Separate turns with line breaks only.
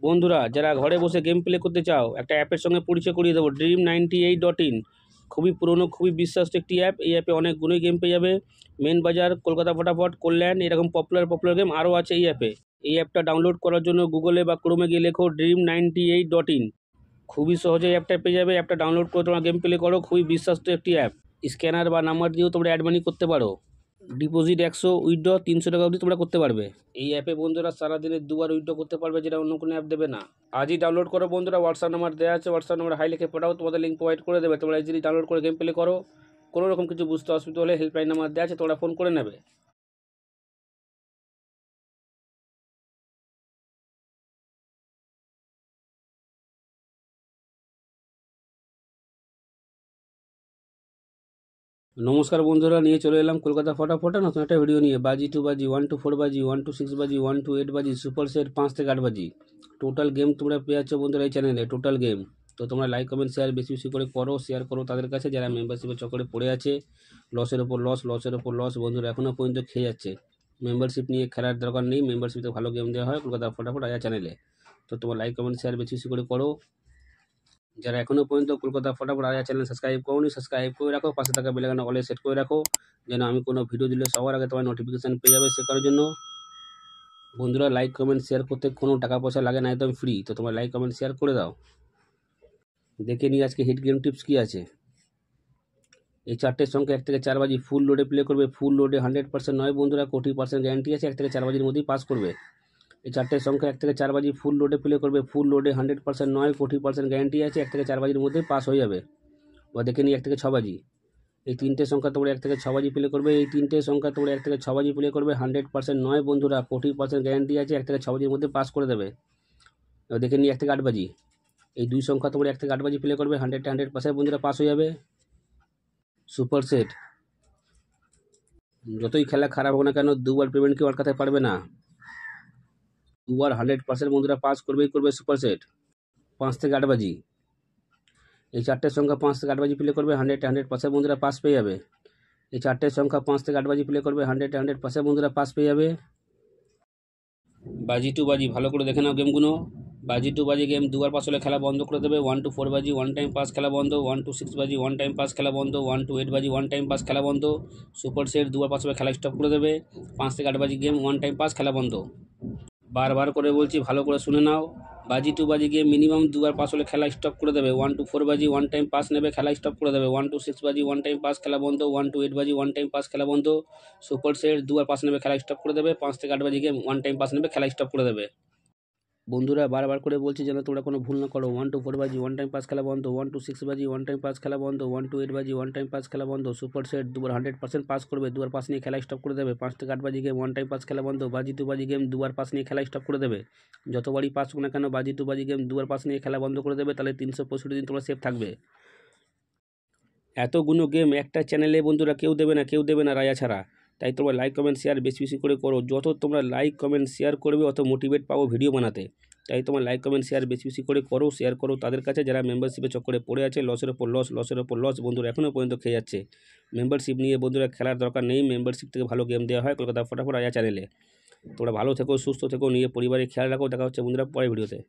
বন্ধুরা যারা ঘরে বসে গেম প্লে করতে চাও, একটা অ্যাপের সঙ্গে পরিচয় করিয়ে দেবো, Dream98.in। খুবই পুরনো, খুবই বিশ্বাস্ত একটি অ্যাপ। এই অ্যাপে অনেকগুলোই গেম পেয়ে যাবে। মেন বাজার, কলকাতা ফটাফট, কল্যাণ, এরকম পপুলার গেম আরও আছে এই অ্যাপে। এই অ্যাপটা ডাউনলোড করার জন্য গুগলে বা ক্রোমে গিয়ে লেখো Dream98.in। খুবই সহজে অ্যাপটা পেয়ে যাবে। অ্যাপটা ডাউনলোড করে তোমরা গেম প্লে করো। খুবই বিশ্বাস্ত একটি অ্যাপ। স্ক্যানার বা নাম্বার দিয়েও তোমরা অ্যাড মানি করতে পারো। ডিপোজিট 100, উইথড্র 300 টাকা অবধি তোমরা করতে পারবে। এই অ্যাপে বন্ধুরা সারাদিনে 2বার উইথড্র করতে পারবে, যেটা অন্য কোনো অ্যাপ দেবে না। আজই ডাউনলোড করো বন্ধুরা। হোয়াটসঅ্যাপ নাম্বার দেওয়া আছে, হোয়াটসঅ্যাপ নাম্বার হাই লিখে পাঠাও, তোমাদের লিঙ্ক প্রোভাইড করে দেবে। তোমরা ইজিলি ডাউনলোড করে গেম প্লে করো। কোনো রকম কিছু বুঝতে অসুবিধা হলে হেল্পলাইন নাম্বার দেওয়া আছে, তোমরা ফোন করে নেবে। নমস্কার বন্ধুরা, নিয়ে চলে এলাম কলকাতা ফটাফটে নতুন একটা ভিডিও নিয়ে। বাজি 2 বাজি, 1 to 4 বাজি, 1 to 6 বাজি, 1 to 8 বাজি, সুপার সেট 5 থেকে 8 বাজি। টোটাল গেম তোমরা পেয়ে যাচ্ছ বন্ধুরা এই চ্যানেলে, টোটাল গেম। তো তোমরা লাইক কমেন্ট শেয়ার বেশি বেশি করে করো, শেয়ার করো তাদের কাছে যারা মেম্বারশিপের চক্করে পড়ে আছে। লসের ওপর লস বন্ধুরা এখনও পর্যন্ত খেয়ে যাচ্ছে। মেম্বারশিপ নিয়ে খেলার দরকার নেই, মেম্বারশিপে ভালো গেম দেওয়া হয় কলকাতা ফটাফট আয়া চ্যানেলে। তো তোমরা লাইক কমেন্ট শেয়ার বেশি বেশি করে করো। যারা এখনও পর্যন্ত কলকাতা ফটাফট আয়া চ্যানেল সাবস্ক্রাইব করোনি, সাবস্ক্রাইব করে রাখো। পাশে থাকা বেল আইকন অলে সেট করে রাখো, যেন আমি কোনো ভিডিও দিলে সবার আগে তোমার নোটিফিকেশান পেয়ে যাবে। সে করার জন্য বন্ধুরা লাইক কমেন্ট শেয়ার করতে কোনো টাকা পয়সা লাগে না, একদম ফ্রি। তো তোমরা লাইক কমেন্ট শেয়ার করে দাও। দেখে নিই আজকে হিট গেম টিপস কী আছে। এই 4টের সংখ্যা 1 থেকে 4 বাজি ফুল লোডে প্লে করবে। ফুল লোডে 100% নয় বন্ধুরা, 20% গ্যারান্টি আছে। 1 থেকে 4 বাজির মধ্যেই পাস করবে। এই 4টের সংখ্যা 1 থেকে 4 বাজি ফুল লোডে প্লে করবে। ফুল লোডে 100% নয়, 20% গ্যারান্টি আছে। 1 থেকে 4 বাজির মধ্যেই পাস হয়ে যাবে। বা দেখে নিই 1 থেকে 6 বাজি। এই 3টে সংখ্যা তোমরা 1 থেকে 6 বাজি প্লে করবে। এই 3টে সংখ্যা তোমরা 1 থেকে 6 বাজি প্লে করবে। 100% নয় বন্ধুরা, 20% গ্যারান্টি আছে। 1 থেকে 6 বাজির মধ্যে পাস করে দেবে। এবার দেখে নিই 1 থেকে 8 বাজি। এই 2 সংখ্যা তোমরা 1 থেকে 8 বাজি প্লে করবে। 100% বন্ধুরা পাস হয়ে যাবে। সুপার সেট, যতই খেলা খারাপ হোক না কেন, 2বার পেমেন্ট কেউ আটকাতে পারবে না। 2বার 100% বন্ধুরা পাস করবেই করবে সুপার সেট। 5 থেকে 8 বাজি। এই 4টের সংখ্যা 5 থেকে 8 বাজি প্লে করবে। 100% বন্ধুরা পাস পেয়ে যাবে। এই 4টের সংখ্যা 5 থেকে 8 বাজি প্লে করবে। 100% বন্ধুরা পাস পেয়ে যাবে। বাজি 2 বাজি, ভালো করে দেখে নাও গেমগুলো। বাজি 2 বাজি গেম 2বার পাস হলে খেলা বন্ধ করে দেবে। 1 to 4 বাজি 1 টাইম পাস খেলা বন্ধ। 1 to 6 বাজি 1 টাইম পাস খেলা বন্ধ। 1 to 8 বাজি 1 টাইম পাস খেলা বন্ধ। সুপার সেট 2বার পাস হলে খেলা স্টপ করে দেবে। 5 থেকে 8 বাজি গেম 1 টাইম পাস খেলা বন্ধ। বারবার করে বলছি, ভালো করে শুনে নাও। বাজি 2 বাজি গিয়ে মিনিমাম 2বার পাস হলে খেলা স্টপ করে দেবে। 1 to 4 বাজি 1 টাইম পাস নেবে, খেলা স্টপ করে দেবে। 1 to 6 বাজি 1 টাইম পাস খেলা বন্ধ। 1 to 8 বাজি 1 টাইম পাস খেলা বন্ধ। সুপার সেট 2বার পাস নেবে, খেলা স্টপ করে দেবে। 5 থেকে 8 বাজি গিয়ে 1 টাইম পাস নেবে, খেলা স্টপ করে দেবে। বন্ধুরা বারবার করে বলছি যেন তোমরা কোনো ভুল না করো। 1 to 4 বাজি 1 টাইম পাস খেলা বন্ধ। 1 to 6 বাজি 1 টাইম পাস খেলা বন্ধ। 1 to 8 বাজি 1 টাইম পাস খেলা বন্ধ। সুপার সেট 2বার 100% পাস করবে, 2বার পাস নিয়ে খেলা স্টপ করে দেবে। 5 থেকে 8 বাজি গেম 1 টাইম পাস খেলা বন্ধ। বাজি 2 বাজি গেম 2বার পাস নিয়ে খেলা স্টপ করে দেবে। যতবারই পাস হোক না কেন, বাজি 2 বাজি গেম 2বার পাস নিয়ে খেলা বন্ধ করে দেবে। তাহলে 365 দিন তোমরা সেফ থাকবে। এতগুলো গেম একটা চ্যানেলে বন্ধুরা কেউ দেবে না রায়া ছাড়া। তাই তোমরা লাইক কমেন্ট শেয়ার বেশি বেশি করে করো। যত তোমরা লাইক কমেন্ট শেয়ার করবে অত মোটিভেট পাবো ভিডিও বানাতে। তাই তোমরা লাইক কমেন্ট শেয়ার বেশি বেশি করে করো, শেয়ার করো তাদের কাছে যারা মেম্বারশিপের চক্করে পড়ে আছে। লসের ওপর লস বন্ধুরা এখনও পর্যন্ত খেয়ে যাচ্ছে। মেম্বারশিপ নিয়ে বন্ধুরা খেলার দরকার নেই, মেম্বারশিপ থেকে ভালো গেম দেওয়া হয় কলকাতা ফটাফট আয়া চ্যানেলে। তোমরা ভালো থেকো, সুস্থ থেকো, নিয়ে পরিবারের খেয়াল রাখো। দেখা হচ্ছে বন্ধুরা পরের ভিডিওতে।